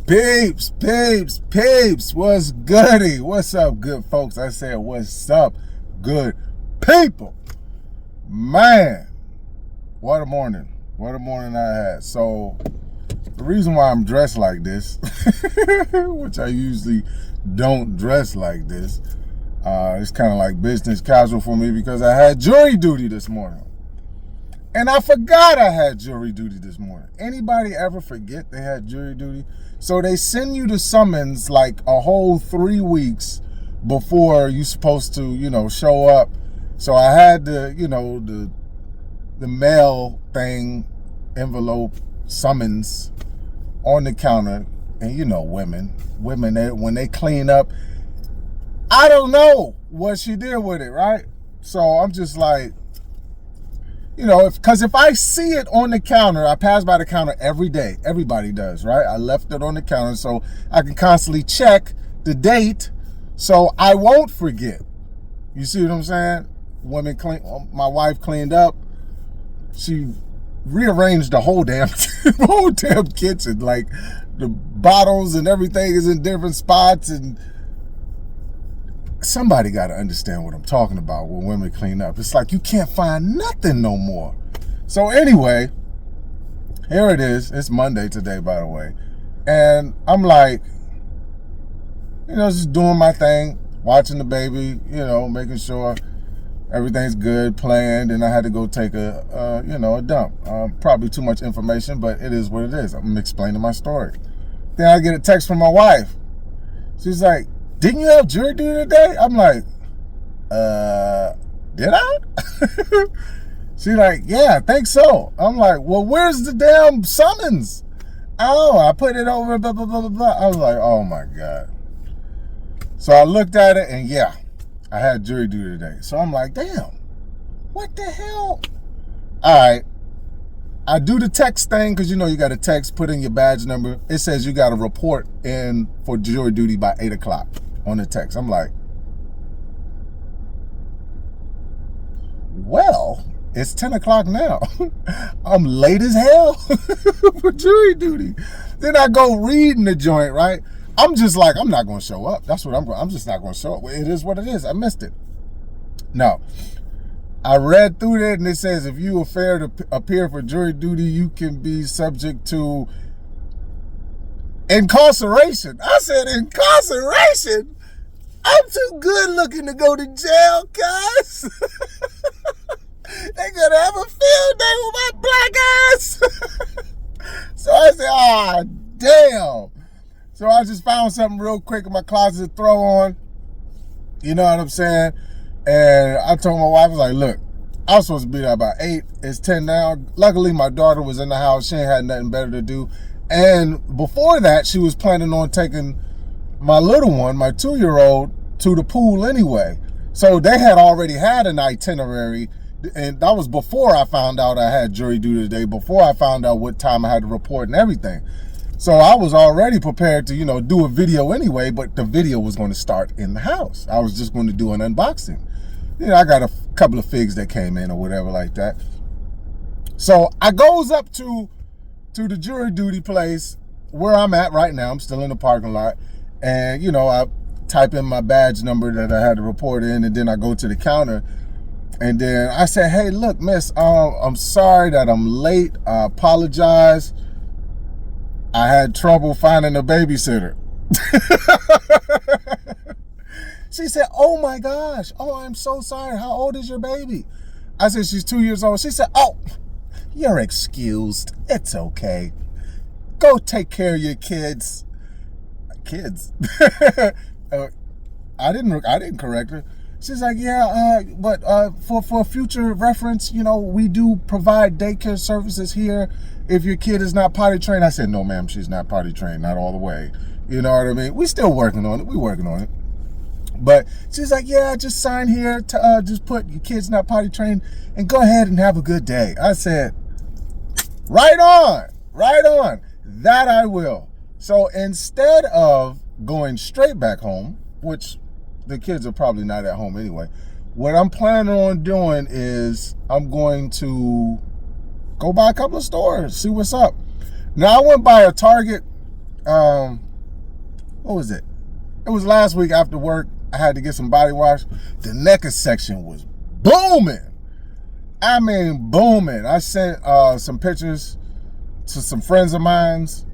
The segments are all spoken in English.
Peeps, what's goody? What's up, good folks? I said, what's up, good people? Man, what a morning I had. So, the reason why I'm dressed like this, which I usually don't dress like this, it's kind of like business casual for me because I had jury duty this morning. And I forgot I had jury duty this morning. Anybody ever forget they had jury duty? So they send you the summons like a whole 3 weeks before you're supposed to, show up. So I had the mail thing, envelope, summons on the counter. And women, when they clean up, I don't know what she did with it, right? So I'm just like, because if I see it on the counter, I pass by the counter every day. Everybody does, right? I left it on the counter so I can constantly check the date so I won't forget. You see what I'm saying? My wife cleaned up. She rearranged the whole damn kitchen. Like the bottles and everything is in different spots, and somebody got to understand what I'm talking about when women clean up. It's like you can't find nothing no more. So anyway, here it is. It's Monday today, by the way. And I'm like, just doing my thing, watching the baby, making sure everything's good, planned. And I had to go take a dump. Probably too much information, but it is what it is. I'm explaining my story. Then I get a text from my wife. She's like, didn't you have jury duty today? I'm like, did I? She's like, yeah, I think so. I'm like, well, where's the damn summons? Oh, I put it over, blah, blah, blah, blah, blah. I was like, oh my God. So I looked at it and yeah, I had jury duty today. So I'm like, damn, what the hell? All right. I do the text thing because you got to text, put in your badge number. It says you got to report in for jury duty by 8 o'clock on the text. I'm like, well, it's 10 o'clock now. I'm late as hell for jury duty. Then I go reading the joint, right? I'm just like, I'm not going to show up. That's what I'm just not going to show up. It is what it is. I missed it. No. I read through that and it says if you are fair to appear for jury duty, you can be subject to incarceration. I said incarceration? I'm too good looking to go to jail, guys. They're going to have a field day with my black ass. So I said, damn. So I just found something real quick in my closet to throw on. You know what I'm saying? And I told my wife, I was like, look, I was supposed to be there about 8. It's 10 now. Luckily, my daughter was in the house. She ain't had nothing better to do. And before that, she was planning on taking my little one, my 2-year-old, to the pool anyway. So they had already had an itinerary. And that was before I found out I had jury duty today, before I found out what time I had to report and everything. So I was already prepared to, do a video anyway, but the video was going to start in the house. I was just going to do an unboxing. I got a couple of figs that came in or whatever like that. So I goes up to the jury duty place where I'm at right now. I'm still in the parking lot. And, I type in my badge number that I had to report in, and then I go to the counter. And then I said, hey, look, miss, I'm sorry that I'm late. I apologize. I had trouble finding a babysitter. She said, oh my gosh. Oh, I'm so sorry. How old is your baby? I said, she's 2 years old. She said, oh, you're excused. It's okay. Go take care of your kids. Kids. I didn't correct her. She's like, yeah, but for future reference, we do provide daycare services here if your kid is not potty trained. I said, no, ma'am, she's not potty trained, not all the way. You know what I mean? We still working on it. We working on it. But she's like, yeah, just sign here to just put your kid's not potty trained and go ahead and have a good day. I said, right on. That I will. So instead of going straight back home, which the kids are probably not at home anyway, what I'm planning on doing is I'm going to go by a couple of stores, see what's up. Now, I went by a Target what was it? It was last week after work. I had to get some body wash. The NECA section was booming. I mean, booming. I sent some pictures to some friends of mine's.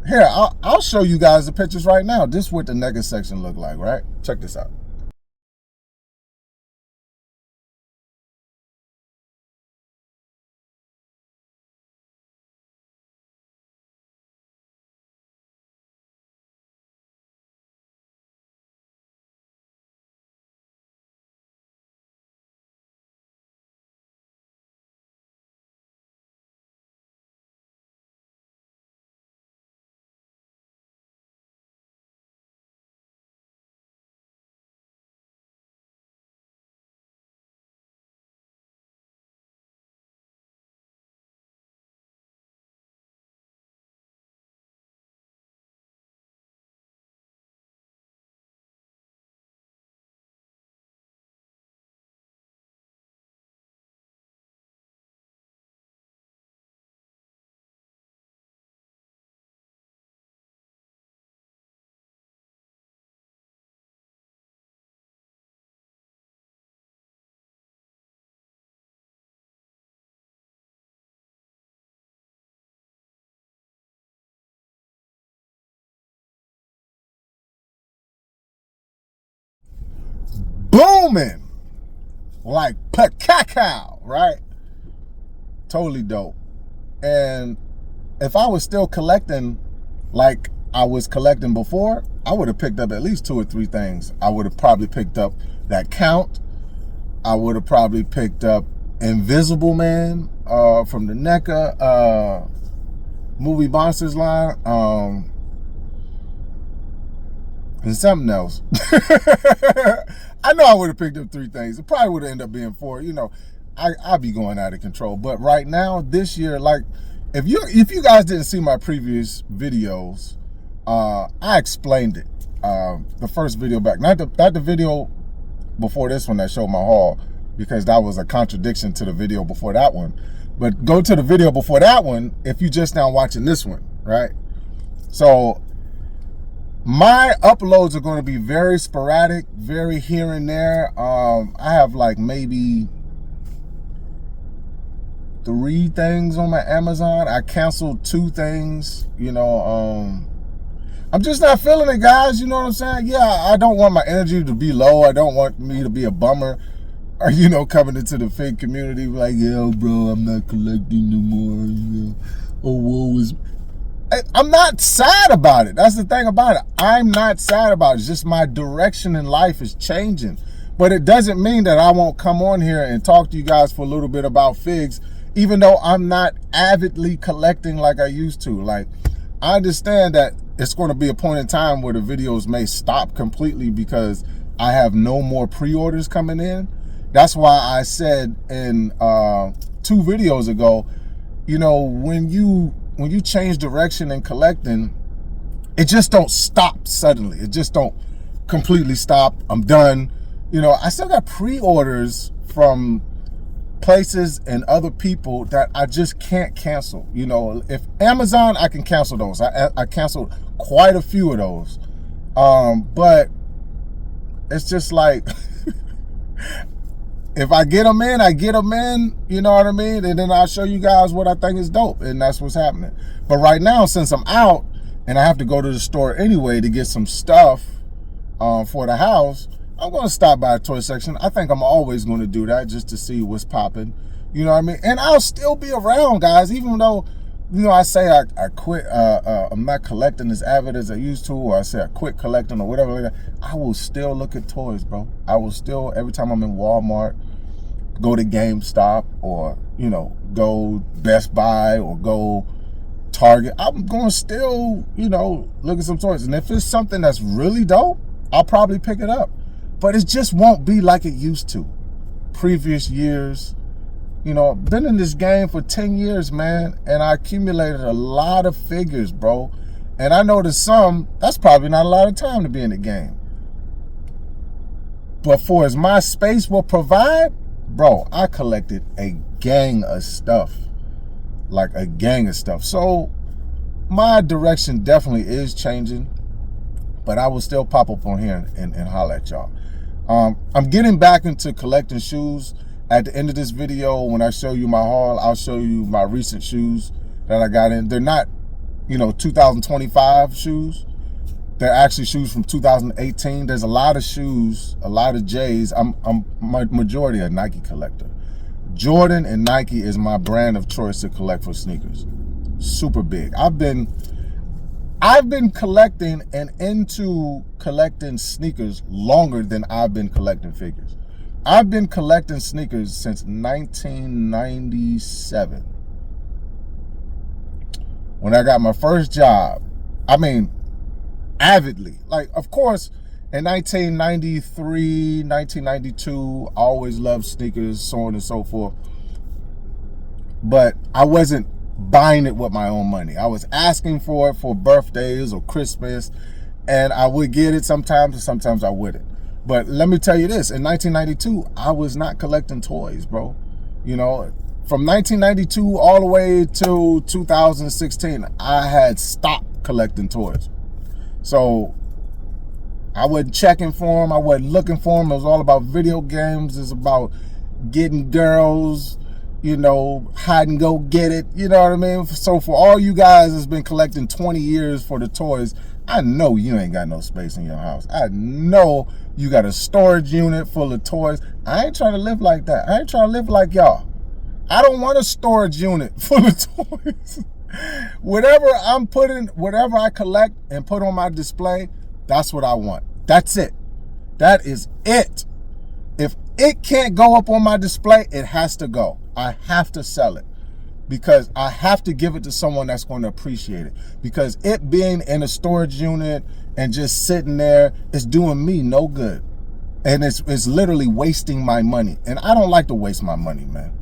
Here, I'll show you guys the pictures right now. This is what the NECA section look like, right? Check this out. Booming like cacao, right? Totally dope. And if I was still collecting like I was collecting before, I would have picked up at least 2 or 3 things. I would have probably picked up that Count. I would have probably picked up Invisible Man from the NECA movie monsters line, and something else. I know I would have picked up 3 things. It probably would have ended up being 4. You know, I'd be going out of control. But right now, this year, like, if you guys didn't see my previous videos, I explained it. The first video back, not the video before this one that showed my haul, because that was a contradiction to the video before that one. But go to the video before that one if you just now watching this one, right? So my uploads are going to be very sporadic, very here and there. I have like maybe 3 things on my Amazon. I canceled 2 things, you know. I'm just not feeling it, guys. You know what I'm saying? Yeah, I don't want my energy to be low. I don't want me to be a bummer. Or, you know, coming into the fake community like, yo, bro, I'm not collecting no more. You know, oh, woe is. I'm not sad about it. That's the thing about it. I'm not sad about it. It's just my direction in life is changing. But it doesn't mean that I won't come on here and talk to you guys for a little bit about figs, even though I'm not avidly collecting like I used to. Like, I understand that it's going to be a point in time where the videos may stop completely because I have no more pre-orders coming in. That's why I said in 2 videos ago, you know, when you change direction in collecting, it just don't stop suddenly. It just don't completely stop. I'm done. You know, I still got pre-orders from places and other people that I just can't cancel. You know, if Amazon, I can cancel those. I canceled quite a few of those. But it's just like, if I get them in, I get them in, you know what I mean? And then I'll show you guys what I think is dope, and that's what's happening. But right now, since I'm out and I have to go to the store anyway to get some stuff for the house, I'm going to stop by a toy section. I think I'm always going to do that just to see what's popping, you know what I mean? And I'll still be around, guys, even though, you know, I say I quit, I'm not collecting as avid as I used to, or I say I quit collecting or whatever like that. I will still look at toys, bro. I will still, every time I'm in Walmart, go to GameStop, or, you know, go Best Buy or go Target. I'm going to still, you know, look at some toys. And if it's something that's really dope, I'll probably pick it up. But it just won't be like it used to. Previous years, you know, been in this game for 10 years, man, and I accumulated a lot of figures, bro. And I know to some, that's probably not a lot of time to be in the game. But for as my space will provide, bro, I collected a gang of stuff. Like a gang of stuff. So my direction definitely is changing, but I will still pop up on here and holler at y'all. I'm getting back into collecting shoes. At the end of this video, when I show you my haul, I'll show you my recent shoes that I got in. They're not, 2025 shoes. They're actually shoes from 2018. There's a lot of shoes, a lot of J's. I'm my majority a Nike collector. Jordan and Nike is my brand of choice to collect for sneakers. Super big. I've been collecting and into collecting sneakers longer than I've been collecting figures. I've been collecting sneakers since 1997. When I got my first job, avidly. Like, of course, in 1993, 1992, I always loved sneakers, so on and so forth. But I wasn't buying it with my own money. I was asking for it for birthdays or Christmas, and I would get it sometimes, and sometimes I wouldn't. But let me tell you this, in 1992, I was not collecting toys, bro. From 1992 all the way to 2016, I had stopped collecting toys. So I wasn't checking for them. I wasn't looking for them. It was all about video games. It's about getting girls, hide and go get it. You know what I mean? So for all you guys that's been collecting 20 years for the toys, I know you ain't got no space in your house. I know you got a storage unit full of toys. I ain't trying to live like that. I ain't trying to live like y'all. I don't want a storage unit full of toys. Whatever I collect and put on my display, that's what I want. That's it. That is it. If it can't go up on my display, it has to go. I have to sell it because I have to give it to someone that's going to appreciate it. Because it being in a storage unit and just sitting there is doing me no good. And it's literally wasting my money. And I don't like to waste my money, man.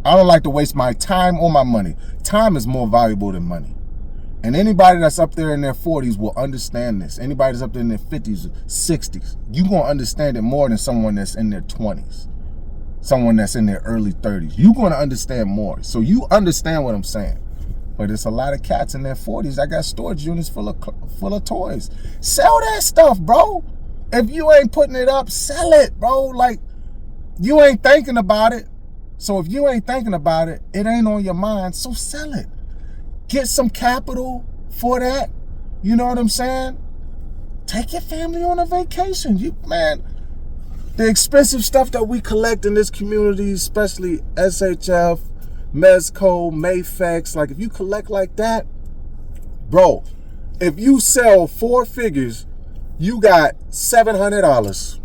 I don't like to waste my time or my money. Time is more valuable than money. And anybody that's up there in their 40s will understand this. Anybody that's up there in their 50s, 60s, you're going to understand it more than someone that's in their 20s. Someone that's in their early 30s. You're going to understand more. So you understand what I'm saying. But it's a lot of cats in their 40s that got storage units full of toys. Sell that stuff, bro. If you ain't putting it up, sell it, bro. Like, you ain't thinking about it. So if you ain't thinking about it, it ain't on your mind, so sell it. Get some capital for that. You know what I'm saying? Take your family on a vacation. The expensive stuff that we collect in this community, especially SHF, Mezco, Mayfex, like if you collect like that, bro, if you sell 4 figures, you got $700.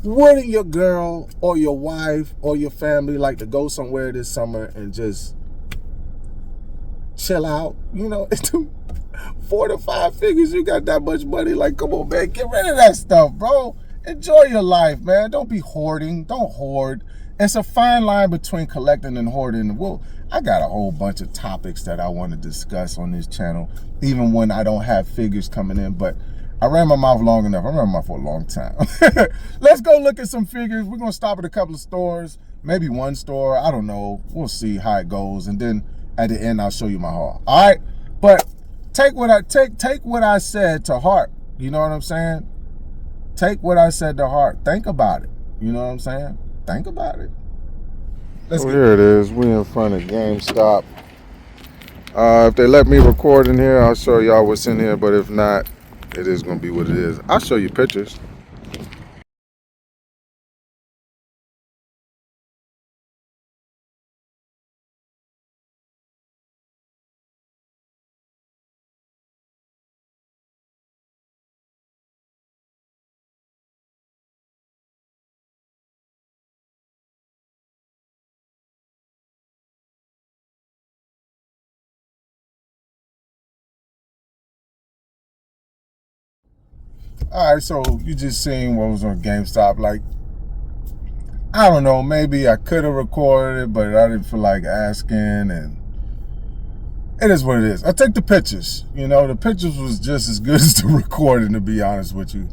Wouldn't your girl or your wife or your family like to go somewhere this summer and just chill out? 4 to 5 figures, you got that much money. Like, come on, man, get rid of that stuff, bro. Enjoy your life, man. Don't be hoarding. Don't hoard. It's a fine line between collecting and hoarding. Well, I got a whole bunch of topics that I want to discuss on this channel, even when I don't have figures coming in, but I ran my mouth long enough. I ran my mouth for a long time. Let's go look at some figures. We're going to stop at a couple of stores, maybe one store. I don't know. We'll see how it goes. And then at the end, I'll show you my haul. All right. But take what I said to heart. You know what I'm saying? Take what I said to heart. Think about it. You know what I'm saying? Think about it. Here it is. We in front of GameStop. If they let me record in here, I'll show y'all what's in here. But if not, it is going to be what it is. I'll show you pictures. All right, so you just seen what was on GameStop. Like, I don't know, maybe I could have recorded it, but I didn't feel like asking, and it is what it is. I take the pictures. The pictures was just as good as the recording, to be honest with you.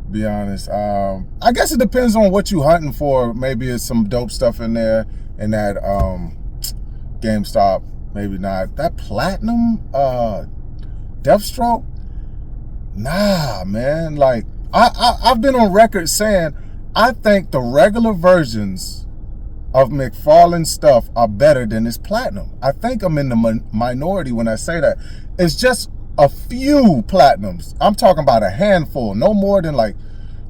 Be honest. I guess it depends on what you hunting for. Maybe it's some dope stuff in there in that GameStop. maybe not. That platinum Deathstroke, nah, man. Like I've been on record saying I think the regular versions of McFarlane stuff are better than this platinum. I think I'm in the minority when I say that. It's just a few platinums. I'm talking about a handful, no more than like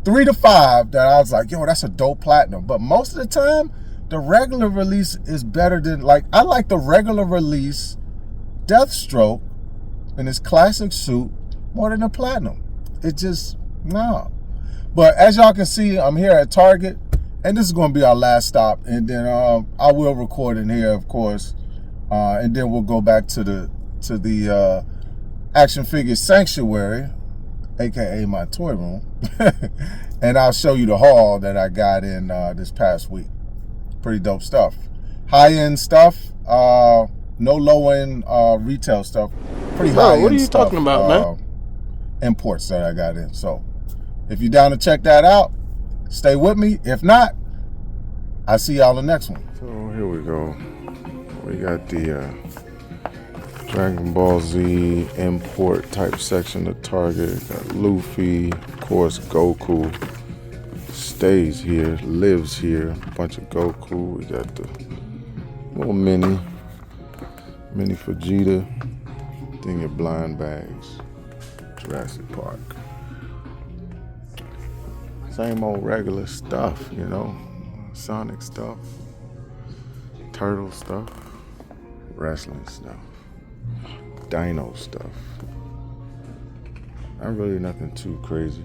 3 to 5 that I was like, yo, that's a dope platinum. But most of the time, the regular release is better than, like, I like the regular release Deathstroke in his classic suit more than the platinum. It just, no. But as y'all can see, I'm here at Target, and this is going to be our last stop. And then I will record in here, of course, and then we'll go back to the Action Figure Sanctuary, aka my toy room, and I'll show you the haul that I got in this past week. Pretty dope stuff. High-end stuff, no low-end retail stuff. Pretty high-end what are you stuff, talking about, man? Imports that I got in. So if you're down to check that out, stay with me. If not, I'll see y'all in the next one. So here we go. We got the Dragon Ball Z import type section of Target. Got Luffy, of course Goku stays here, lives here. A bunch of Goku. We got the little mini Vegeta. Then your blind bags. Jurassic Park. Same old regular stuff, you know. Sonic stuff. Turtle stuff. Wrestling stuff. Dino stuff. Not really nothing too crazy.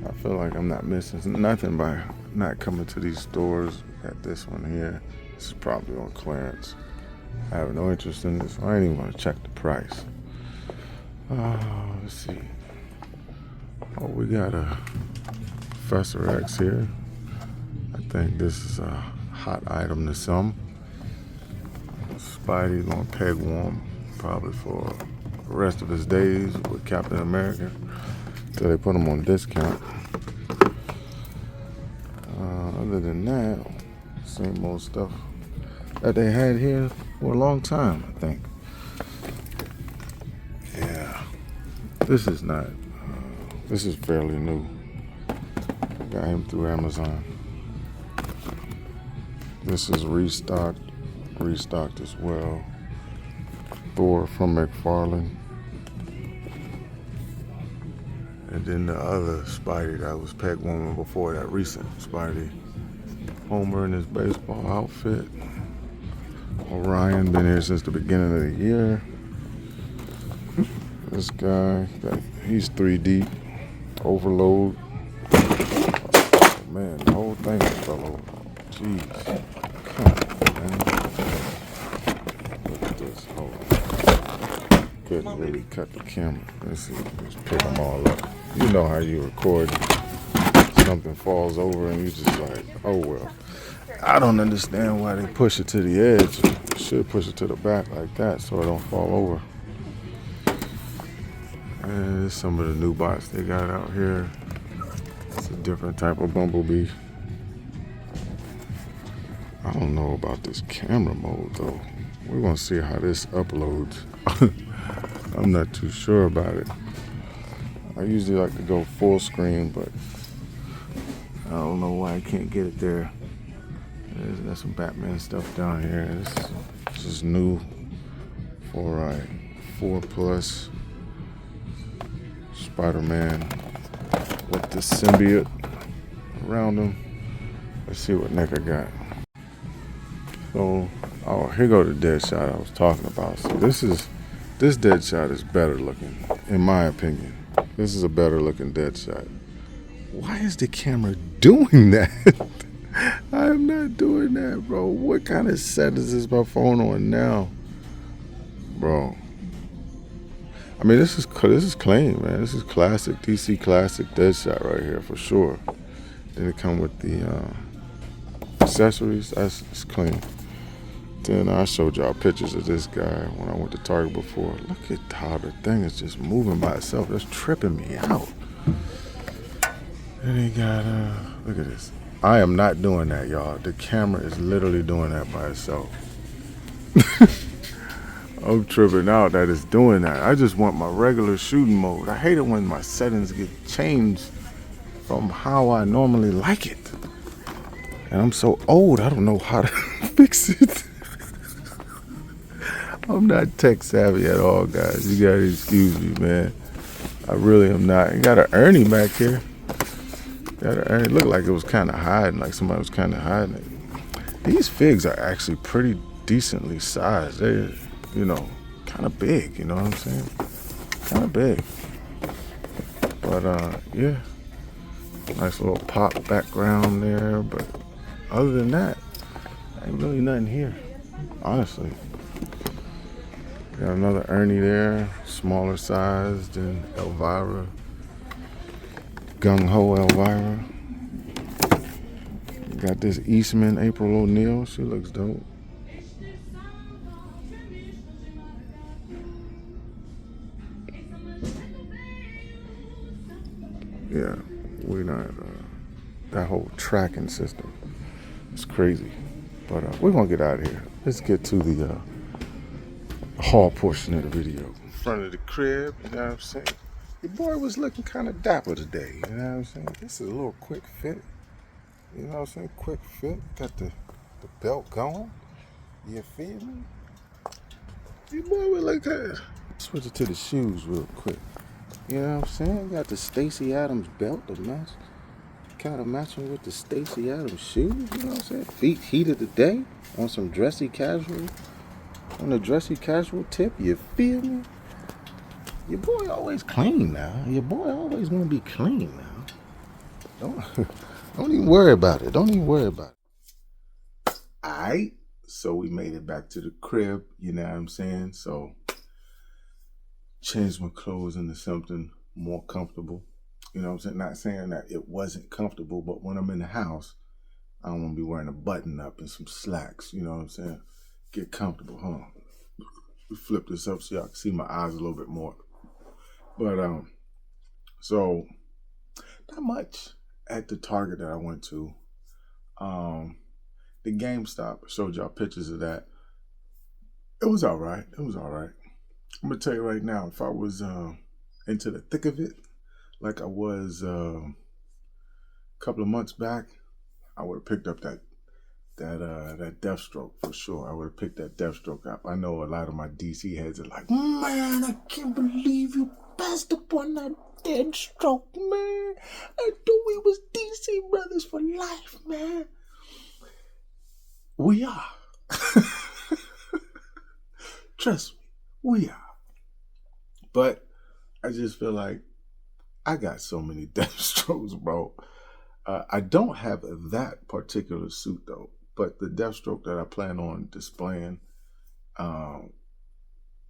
I feel like I'm not missing nothing by not coming to these stores. Got this one here. This is probably on clearance. I have no interest in this. I ain't even gonna check the price. Let's see. Oh, we got a Professor X here. I think this is a hot item to some. Spidey gonna peg warm probably for the rest of his days with Captain America until they put him on discount. Other than that, same old stuff that they had here for a long time, I think. Yeah, this is not. This is fairly new. Got him through Amazon. This is restocked as well. Thor from McFarlane. And then the other Spidey that was peg warming before that, recent Spidey. Homer in his baseball outfit. Orion been here since the beginning of the year. This guy, he's 3D. Overload. Oh, man, the whole thing fell over. Jeez. Come on, man. Look at this. Hold on. Couldn't really cut the camera. Let's see. Let's pick them all up. You know how you record. Something falls over and you just like, oh well. I don't understand why they push it to the edge. They should push it to the back like that so it don't fall over. And there's some of the new bots they got out here. It's a different type of Bumblebee. I don't know about this camera mode though. We're gonna see how this uploads. I'm not too sure about it. I usually like to go full screen, but I don't know why I can't get it there. There's some Batman stuff down here. This is new for 4+ Spider-Man with the symbiote around him. Let's see what NECA got. So, oh, here go the Deadshot I was talking about. So this Deadshot is better looking, in my opinion. This is a better looking Deadshot. Why is the camera doing that? I am not doing that, bro. What kind of settings is my phone on now, bro? I mean, this is clean, man. This is classic DC classic Deadshot right here for sure. Then it come with the accessories. It's clean. Then I showed y'all pictures of this guy when I went to Target before. Look at how the thing is just moving by itself. That's tripping me out. Then he got look at this. I am not doing that, y'all. The camera is literally doing that by itself. I'm tripping out that it's doing that. I just want my regular shooting mode. I hate it when my settings get changed from how I normally like it. And I'm so old, I don't know how to fix it. I'm not tech savvy at all, guys. You gotta excuse me, man. I really am not. You got an Ernie back here. Got an Ernie. It looked like it was kind of hiding, like somebody was kind of hiding it. These figs are actually pretty decently sized. They're, kind of big. You know what I'm saying? Kind of big. But yeah, nice little pop background there. But other than that, ain't really nothing here, honestly. Got another Ernie there, smaller size than Elvira. Gung Ho Elvira. Got this Eastman April O'Neil. She looks dope. Yeah, we're not. That whole tracking system is crazy. But we're gonna get out of here. Let's get to the haul portion of the video. In front of the crib, you know what I'm saying? Your boy was looking kind of dapper today, you know what I'm saying? This is a little quick fit, you know what I'm saying? Quick fit, got the belt going, you feel me? Your boy was like that. Switch it to the shoes real quick, you know what I'm saying? Got the Stacey Adams belt to match, kind of matching with the Stacey Adams shoes, you know what I'm saying? Feet heat of the day on some dressy casual. On the dressy casual tip, you feel me? Your boy always clean now. Your boy always want to be clean now. Don't even worry about it. Don't even worry about it. Alright, so we made it back to the crib, you know what I'm saying? So, changed my clothes into something more comfortable. You know what I'm saying? Not saying that it wasn't comfortable, but when I'm in the house, I don't want to be wearing a button up and some slacks, you know what I'm saying? Get comfortable, huh? We flip this up so y'all can see my eyes a little bit more. But so not much at the Target that I went to. The GameStop, I showed y'all pictures of that. It was all right. It was all right. I'm gonna tell you right now, if I was into the thick of it, like I was a couple of months back, I would have picked up that Deathstroke for sure. I would have picked that Deathstroke up. I know a lot of my DC heads are like, man, I can't believe you passed up on that Deathstroke, man. I thought we was DC brothers for life, man. We are. Trust me, we are. But I just feel like I got so many Deathstrokes, bro. I don't have that particular suit though, but the Deathstroke that I plan on displaying,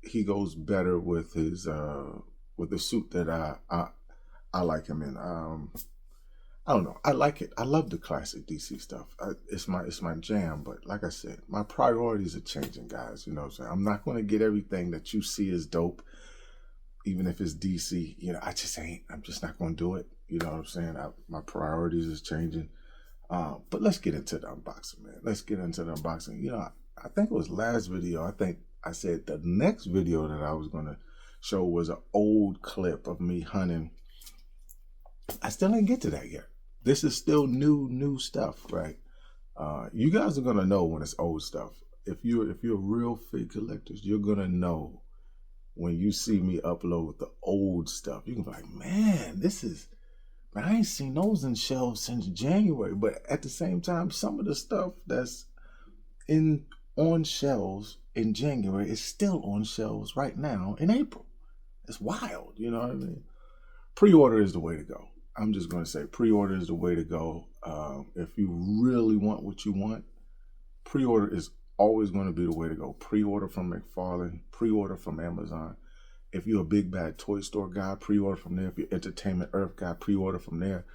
he goes better with his with the suit that I like him in. I don't know. I like it. I love the classic DC stuff. It's my jam. But like I said, my priorities are changing, guys. You know what I'm saying? I'm not going to get everything that you see as dope, even if it's DC. You know, I just ain't. I'm just not going to do it. You know what I'm saying? My priorities is changing. But let's get into the unboxing, man. Let's get into the unboxing. You know, I think it was last video. I think I said the next video that I was going to show was an old clip of me hunting. I still didn't get to that yet. This is still new stuff, right? You guys are gonna know when it's old stuff. If you're real fig collectors, you're gonna know when you see me upload the old stuff. You can be like, man, I ain't seen those in shelves since January. But at the same time, some of the stuff that's on shelves in January is still on shelves right now in April. It's wild, you know what I mean? Pre-order is the way to go. I'm just going to say pre-order is the way to go. If you really want what you want, pre-order is always going to be the way to go. Pre-order from McFarlane, pre-order from Amazon. If you're a big bad toy store guy, pre-order from there. If you're Entertainment Earth guy, pre-order from there.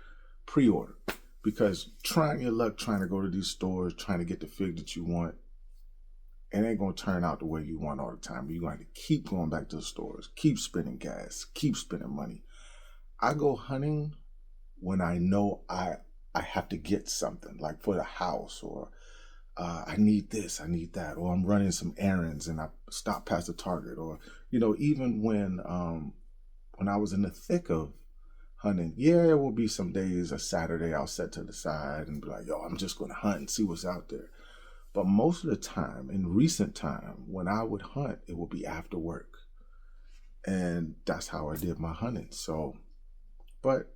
Pre-order. Because trying your luck, trying to go to these stores, trying to get the fig that you want, it ain't going to turn out the way you want all the time. You're going to keep going back to the stores, keep spending gas, keep spending money. I go hunting when I know I have to get something, like for the house or I need this, I need that, or I'm running some errands and I stop past the Target, or even when I was in the thick of hunting, yeah, there will be some days, a Saturday, I'll set to the side and be like, yo, I'm just going to hunt and see what's out there. But most of the time, in recent time, when I would hunt, it would be after work, and that's how I did my hunting. So, but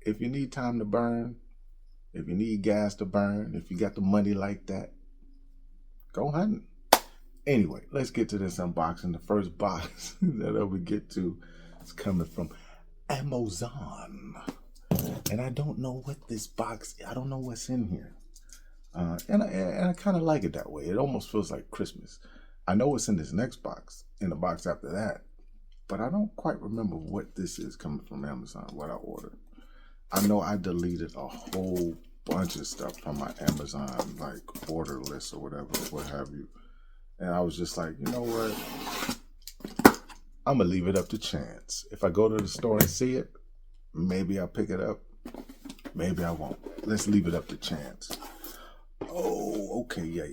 if you need time to burn, if you need gas to burn, if you got the money like that, go hunting. Anyway, let's get to this unboxing. The first box that I would get to is coming from Amazon. And I don't know what this box, I don't know what's in here. And I kind of like it that way. It almost feels like Christmas. I know what's in this next box, in the box after that, but I don't quite remember what this is coming from Amazon, what I ordered. I know I deleted a whole bunch of stuff from my Amazon like order list or whatever, what have you. And I was just like, you know what? I'm gonna leave it up to chance. If I go to the store and see it, maybe I'll pick it up. Maybe I won't. Let's leave it up to chance. Oh, okay, yeah.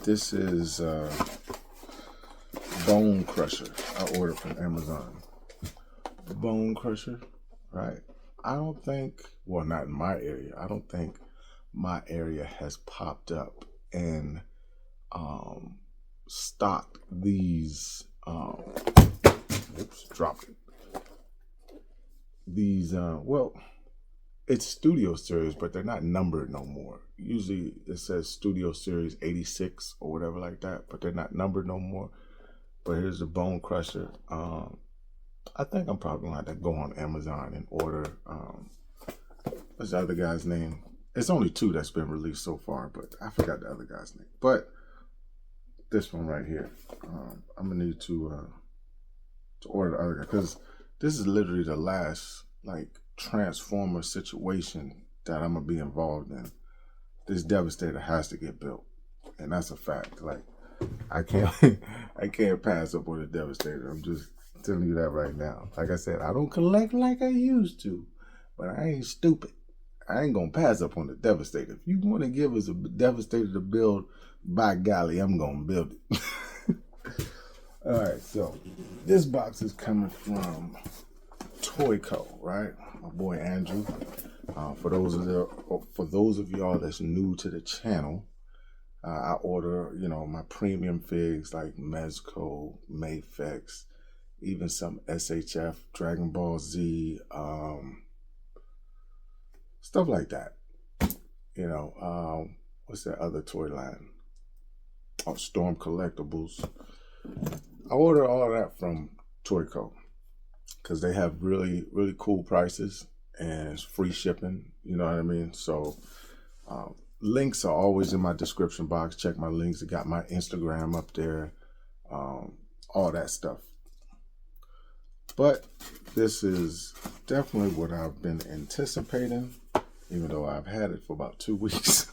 This is Bone Crusher. I ordered from Amazon. Bone Crusher, right? I don't think, well, not in my area. I don't think my area has popped up and stocked these. Oops, dropped it. These, well, it's Studio Series, but they're not numbered no more. Usually it says Studio Series 86 or whatever like that, but they're not numbered no more. But here's the Bone Crusher. I think I'm probably gonna have to go on Amazon and order, what's the other guy's name? It's only 2 that's been released so far, but I forgot the other guy's name. But this one right here, I'm gonna need to order the other guy, because this is literally the last like Transformer situation that I'm gonna be involved in. This Devastator has to get built, and that's a fact. Like I can't pass up on the Devastator. I'm just telling you that right now. Like I said, I don't collect like I used to, but I ain't stupid. I ain't gonna pass up on the Devastator. If you want to give us a Devastator to build, by golly, I'm gonna build it. All right, so this box is coming from Toyco, right? My boy Andrew. For those of y'all that's new to the channel, I order, my premium figs like Mezco, Mayfex, even some SHF, Dragon Ball Z, stuff like that. What's that other toy line? Oh, Storm Collectibles. I order all of that from Toyco because they have really, really cool prices and it's free shipping. You know what I mean? So links are always in my description box. Check my links. I got my Instagram up there, all that stuff. But this is definitely what I've been anticipating, even though I've had it for about 2 weeks.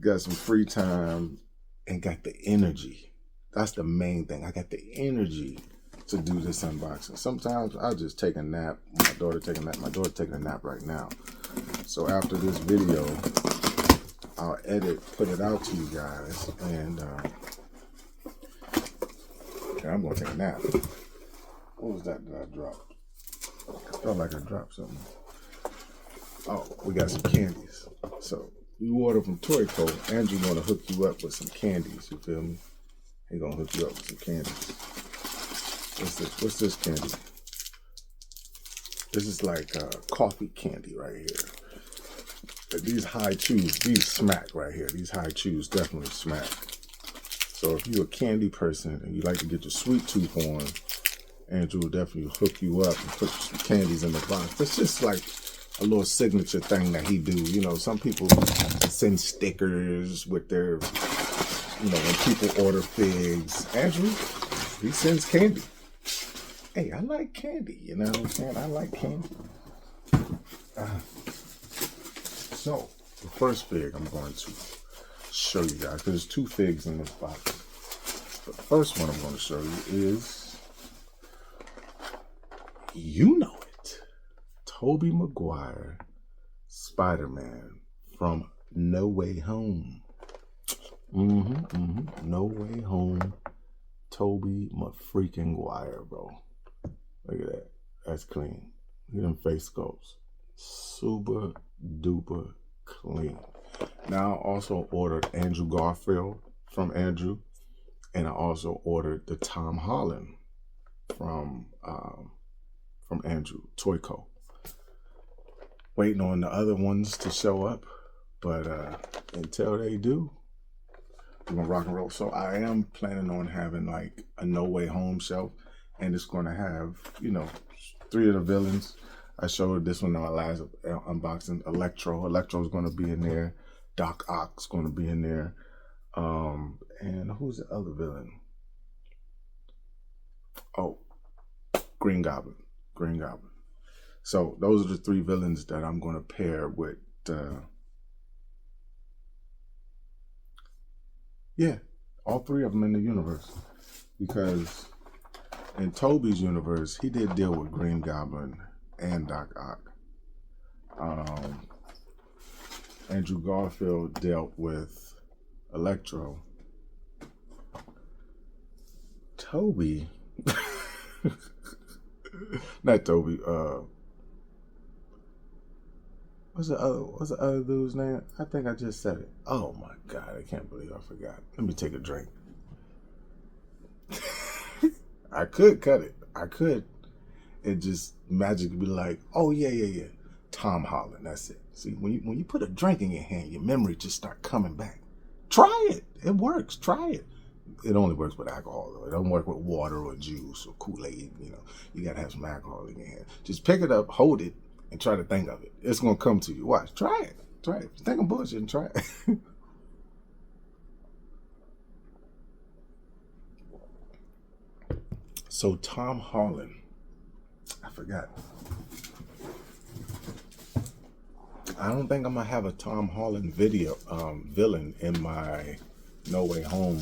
Got some free time and got the energy. That's the main thing. I got the energy to do this unboxing. Sometimes I'll just take a nap. My daughter taking a nap right now. So after this video, I'll put it out to you guys, and I'm gonna take a nap. What was that I dropped? I felt like I dropped something. Oh, we got some candies. So you order from Toyco, Andrew gonna hook you up with some candies. You feel me? He gonna hook you up with some candies. What's this candy? This is like coffee candy right here. But these high chews, these smack right here. These high chews definitely smack. So if you're a candy person and you like to get your sweet tooth on, Andrew will definitely hook you up and put some candies in the box. It's just like a little signature thing that he do. Some people send stickers with their, when people order figs. Andrew, he sends candy. Hey, I like candy, you know what I'm saying? I like candy. So, the first fig I'm going to show you guys, because there's 2 figs in this box. But the first one I'm going to show you is, Tobey Maguire, Spider-Man from No Way Home. No Way Home. Toby freaking Maguire, bro. Look at that. That's clean. Look at them face sculpts. Super duper clean. Now I also ordered Andrew Garfield from Andrew, and I also ordered the Tom Holland from Andrew Toy Co. Waiting on the other ones to show up, but until they do, we're gonna rock and roll. So I am planning on having like a No Way Home shelf, and it's gonna have, you know, 3 of the villains. I showed this one in my last unboxing. Electro's gonna be in there. Doc Ock's gonna be in there. And who's the other villain? Oh, Green Goblin. So those are the 3 villains that I'm gonna pair with. Yeah, all 3 of them in the universe, because in Toby's universe, he did deal with Green Goblin and Doc Ock. Andrew Garfield dealt with Electro. Toby, not Toby. What's the other dude's name? I think I just said it. Oh my God, I can't believe I forgot. Let me take a drink. I could cut it. I could. It just magically be like, oh yeah. Tom Holland, that's it. See, when you put a drink in your hand, your memory just start coming back. Try it. It works. Try it. It only works with alcohol, though. It doesn't work with water or juice or Kool-Aid. You know, you gotta have some alcohol in your hand. Just pick it up, hold it, and try to think of it. It's gonna come to you. Watch. Try it. If you think I'm bullshit, and try it. So Tom Holland, I forgot. I don't think I'm gonna have a Tom Holland villain in my No Way Home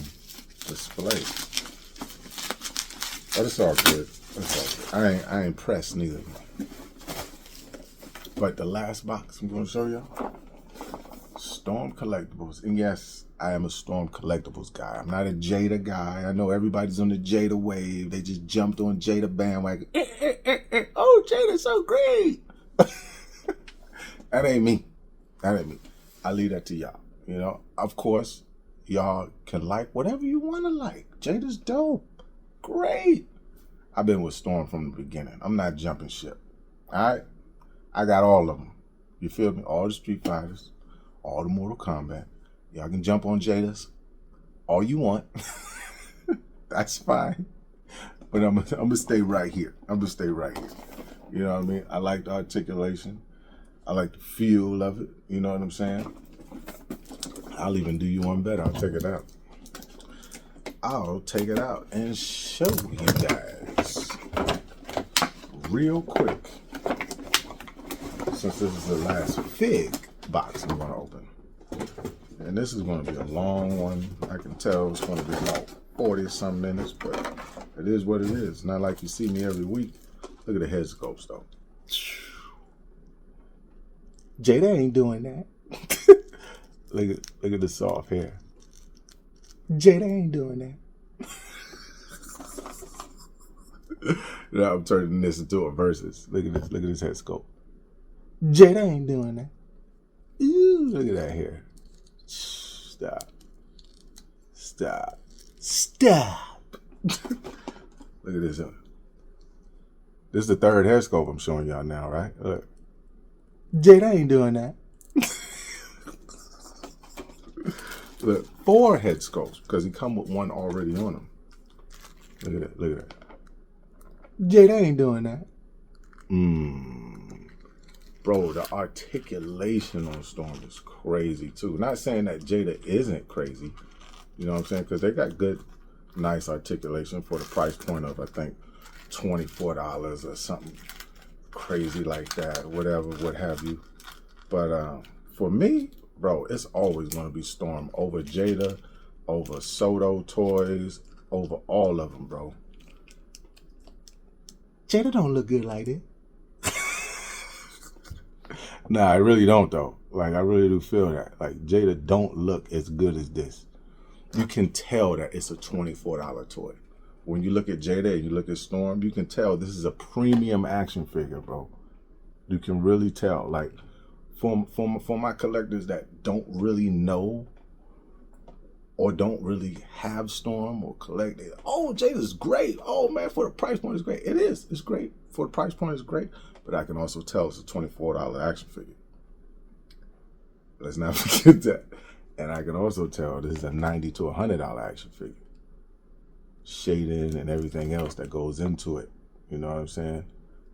display. But it's all good. I ain't pressed neither. But the last box I'm gonna show y'all, Storm Collectibles. And yes, I am a Storm Collectibles guy. I'm not a Jada guy. I know everybody's on the Jada wave. They just jumped on Jada bandwagon. Oh, Jada's so great. That ain't me. I leave that to y'all. You know, of course, y'all can like whatever you want to like. Jada's dope. Great. I've been with Storm from the beginning. I'm not jumping ship. All right? I got all of them. You feel me? All the Street Fighters, all the Mortal Kombat. Y'all can jump on Jada's all you want. That's fine. But I'm gonna stay right here. You know what I mean? I like the articulation. I like the feel of it. You know what I'm saying? I'll even do you one better. I'll take it out and show you guys real quick. Since this is the last Fig box I'm gonna open. And this is gonna be a long one. I can tell it's gonna be about 40 some minutes, but it is what it is. Not like you see me every week. Look at the head sculpts though. Jada ain't doing that. look at the soft hair. Jada ain't doing that. Now I'm turning this into a versus. Look at this head sculpt. Jada ain't doing that. Ooh, look at that hair. Stop. Look at this. This is the 3rd hair sculpt I'm showing y'all now, right? Look. Jada ain't doing that. Look, 4 head sculpts because he come with one already on him. Look at that. Jada ain't doing that. Bro, the articulation on Storm is crazy too. Not saying that Jada isn't crazy. You know what I'm saying? Because they got good, nice articulation for the price point of, I think, $24 or something crazy like that. Whatever, what have you. But for me, bro, it's always going to be Storm over Jada, over Soto Toys, over all of them, bro. Jada don't look good like that. Nah, I really don't though. Like I really do feel that. Like Jada don't look as good as this. You can tell that it's a $24 toy. When you look at Jada and you look at Storm, you can tell this is a premium action figure, bro. You can really tell. Like for my collectors that don't really know or don't really have Storm or collect it, oh, Jada's great. Oh man, for the price point, it's great. It is. It's great. For the price point, it's great. But I can also tell it's a $24 action figure. Let's not forget that. And I can also tell this is a $90 to $100 action figure. Shading and everything else that goes into it. You know what I'm saying?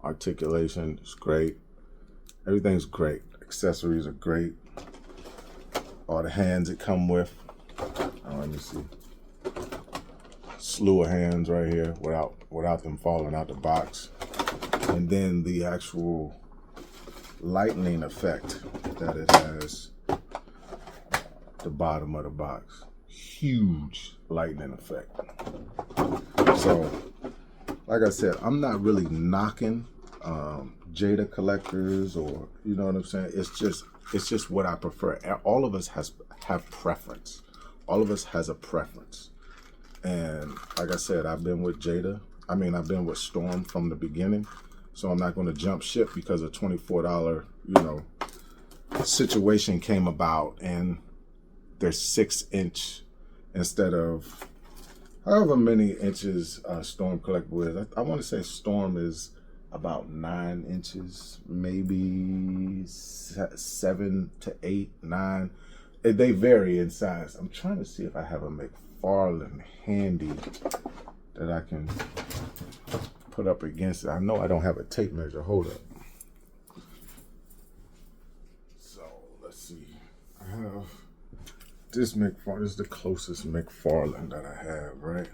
Articulation is great. Everything's great. Accessories are great. All the hands it come with. Let me see. Slew of hands right here without them falling out the box. And then the actual lightning effect that it has the bottom of the box. Huge lightning effect. So, like I said, I'm not really knocking Jada collectors, or you know what I'm saying. It's just what I prefer. All of us have preference. All of us has a preference. And like I said, I've been with Jada. I've been with Storm from the beginning. So I'm not going to jump ship because a $24, situation came about and they're 6-inch instead of however many inches Storm collectible is. I want to say Storm is about 9 inches, maybe 7 to 8, 9. They vary in size. I'm trying to see if I have a McFarlane handy that I can put up against it. I know I don't have a tape measure. Hold up. So let's see. I have this McFarlane. This is the closest McFarlane that I have, right?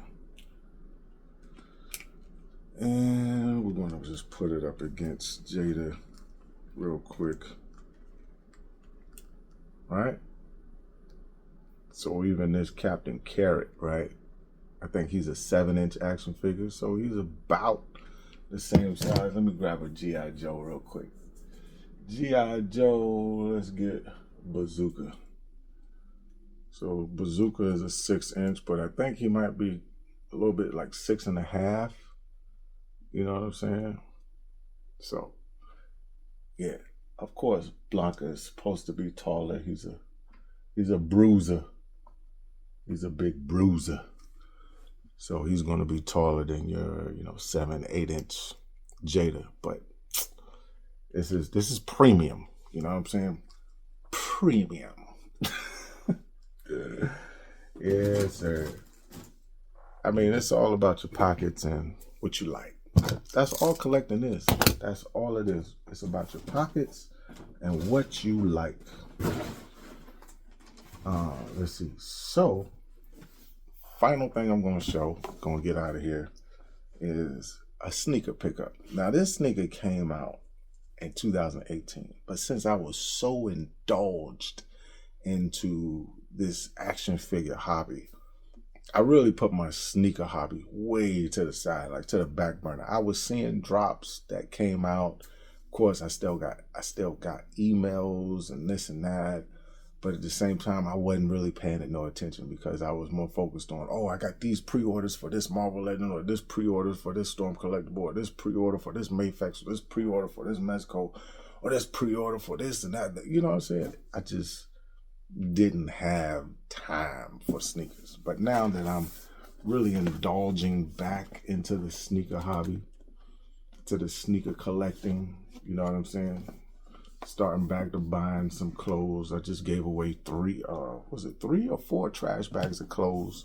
And we're gonna just put it up against Jada real quick. All right? So even this Captain Carrot, right? I think he's a 7-inch action figure, so he's about the same size. Let me grab a G.I. Joe real quick. G.I. Joe, let's get Bazooka. So Bazooka is a 6-inch, but I think he might be a little bit like 6.5. You know what I'm saying? So, yeah. Of course, Blanca is supposed to be taller. He's a bruiser. He's a big bruiser. So he's going to be taller than your, 7, 8-inch Jada. But this is premium. You know what I'm saying? Premium. Yes, sir. It's all about your pockets and what you like. That's all collecting is. That's all it is. It's about your pockets and what you like. Let's see. So, final thing I'm going to show, going to get out of here, is a sneaker pickup. Now, this sneaker came out in 2018, but since I was so indulged into this action figure hobby, I really put my sneaker hobby way to the side, like to the back burner. I was seeing drops that came out. Of course, I still got emails and this and that. But at the same time, I wasn't really paying it no attention because I was more focused on, I got these pre-orders for this Marvel Legend, or this pre-orders for this Storm Collectible, or this pre-order for this Mayflex, or this pre-order for this Mezco, or this pre-order for this and that. You know what I'm saying? I just didn't have time for sneakers. But now that I'm really indulging back into the sneaker hobby, to the sneaker collecting, you know what I'm saying? Starting back to buying some clothes. I just gave away 3 or 4 trash bags of clothes,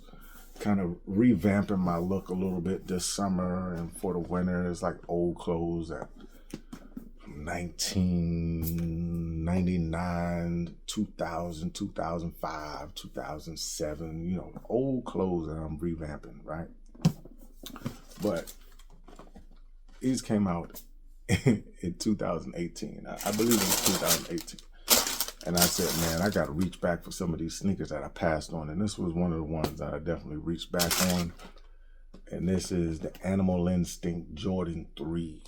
kind of revamping my look a little bit this summer and for the winter. It's like old clothes that 1999, 2000, 2005, 2007, old clothes that I'm revamping, right? But these came out in 2018. I believe it was 2018. And I said, man, I got to reach back for some of these sneakers that I passed on. And this was one of the ones that I definitely reached back on. And this is the Animal Instinct Jordan 3.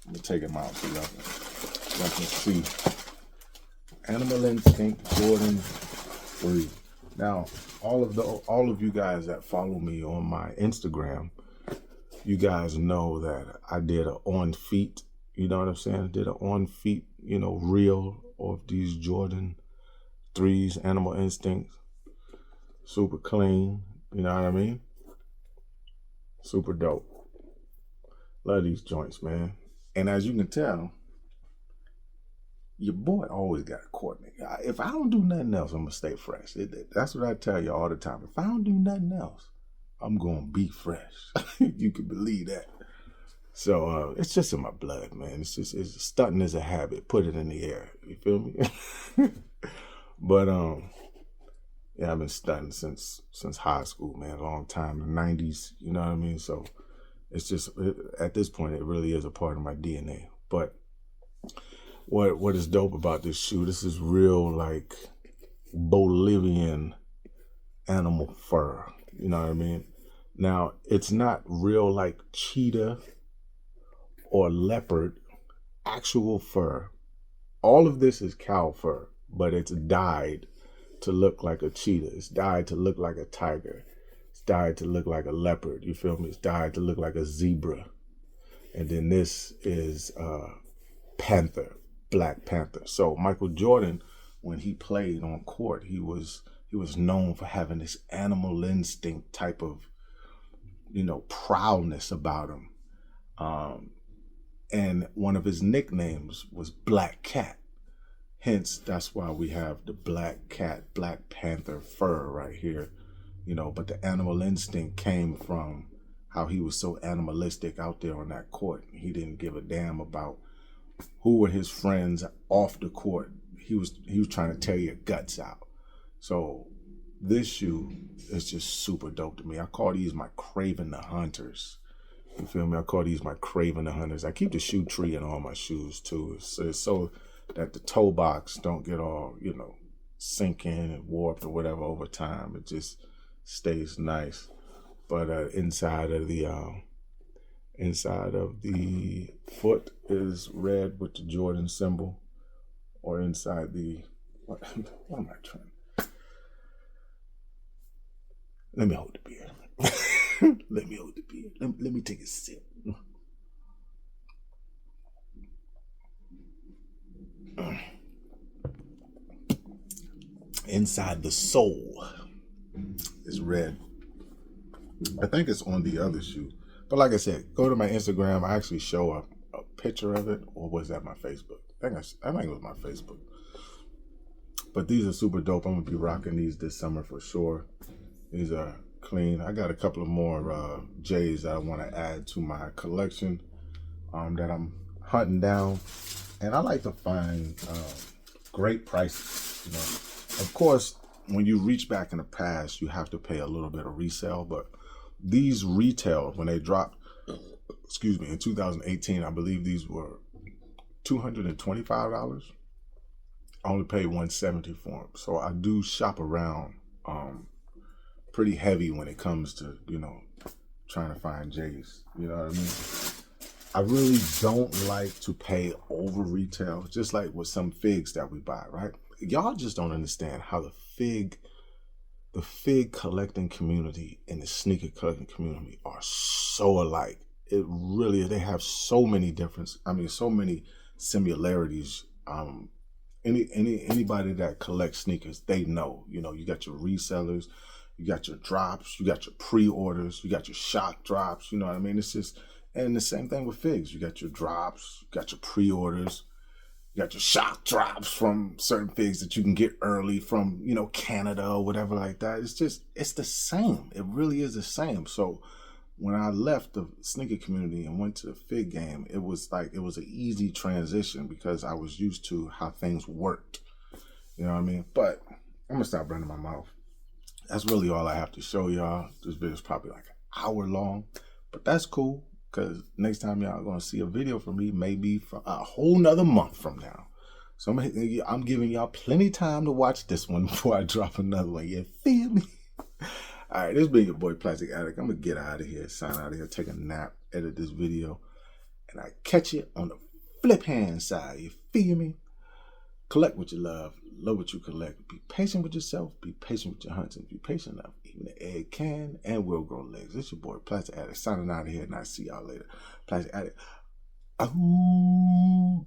Let me take them out so y'all can see Animal Instinct Jordan 3. Now, all of you guys that follow me on my Instagram, you guys know that I did a on feet, you know what I'm saying? I did an on feet, reel of these Jordan 3s, Animal Instinct, super clean, you know what I mean? Super dope. Love these joints, man. And as you can tell, your boy always got a coordinate. If I don't do nothing else, I'm going to stay fresh. That's what I tell you all the time. If I don't do nothing else, I'm going to be fresh. You can believe that. So it's just in my blood, man. It's stunting as a habit. Put it in the air. You feel me? But yeah, I've been stunting since high school, man. A long time, the 90s. You know what I mean? So it's just at this point, it really is a part of my DNA. But what is dope about this shoe? This is real, like, Bolivian animal fur. You know what I mean? Now, it's not real like cheetah or leopard, actual fur. All of this is cow fur, but it's dyed to look like a cheetah. It's dyed to look like a tiger. It's dyed to look like a leopard. You feel me? It's dyed to look like a zebra. And then this is panther, Black Panther. So Michael Jordan, when he played on court, he was known for having this animal instinct type of, proudness about him. And one of his nicknames was Black Cat. Hence, that's why we have the Black Cat, Black Panther fur right here. But the animal instinct came from how he was so animalistic out there on that court. He didn't give a damn about who were his friends off the court. He was trying to tear your guts out. So this shoe is just super dope to me. I call these my Craven the Hunters. You feel me? I call these my Craven the Hunters. I keep the shoe tree in all my shoes too, so that the toe box don't get all, sinking and warped or whatever over time. It just stays nice. But inside of the foot is red with the Jordan symbol, or inside the what am I trying? Let me hold the beer. Let me hold the beer. Let me take a sip. Inside the sole is red. I think it's on the other shoe. But like I said, go to my Instagram. I actually show a picture of it, or was that my Facebook? I think it was my Facebook. But these are super dope. I'm gonna be rocking these this summer for sure. These are clean. I got a couple of more J's that I want to add to my collection that I'm hunting down, and I like to find great prices. Of course, when you reach back in the past, you have to pay a little bit of resale, but these retail, when they dropped, in 2018, I believe these were $225. I only paid $170 for them. So I do shop around pretty heavy when it comes to, trying to find J's. You know what I mean? I really don't like to pay over retail, just like with some figs that we buy, right? Y'all just don't understand how the fig collecting community and the sneaker collecting community are so alike. It really, they have so many so many similarities. Anybody that collects sneakers, they know, you got your resellers, you got your drops, you got your pre-orders, you got your shock drops, you know what I mean? It's just, and the same thing with figs. You got your drops, you got your pre-orders, you got your shock drops from certain figs that you can get early from, Canada or whatever like that. It's the same. It really is the same. So when I left the sneaker community and went to the fig game, it was an easy transition because I was used to how things worked. You know what I mean? But I'm gonna stop running my mouth. That's really all I have to show y'all. This video is probably like an hour long, but that's cool. Because next time y'all gonna see a video from me, maybe for a whole nother month from now. So I'm giving y'all plenty time to watch this one before I drop another one. You feel me? All right, this been your boy Plastic Addict. I'm gonna get out of here, sign out of here, take a nap, edit this video, and I catch you on the flip hand side. You feel me? Collect what you love what you collect. Be patient with yourself, be patient with your hunting, be patient enough. Even the egg can and will grow legs. It's your boy, Plastic Addict, signing out of here, and I'll see y'all later. Plastic Addict. Ahoo.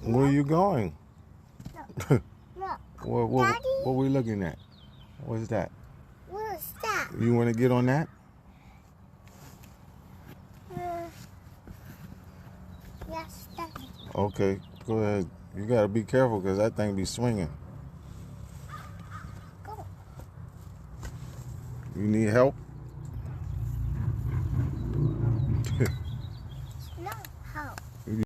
Where are you going? Look. What are we looking at? What is that? What is that? You want to get on that? Yes, Daddy. Okay, go ahead. You got to be careful because that thing be swinging. Go. You need help?